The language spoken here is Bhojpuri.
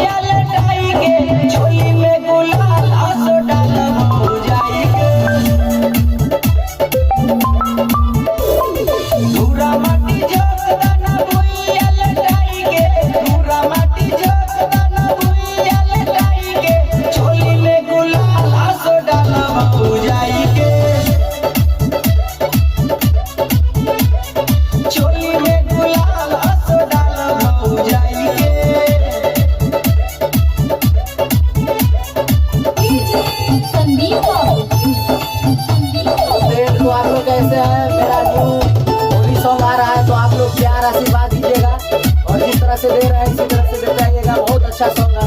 भुइया लटाई के झोली में गुलाल असो डालब भौजाई के धूरा माटी झोंक दाना भुइया लटाई के धूरा माटी झोंक दाना भुइया लटाई के झोली में गुलाल असो डालब भौजाई के झोली में गुलाल असो डालब भौजाई के संदीप देख लो आप लोग कैसे है। मेरा न्यू होली सॉन्ग आ रहा है तो आप लोग प्यार आशीर्वाद दीजिएगा और जिस तरह से दे रहे हैं इसी तरह से देते रहिएगा। बहुत अच्छा सॉन्ग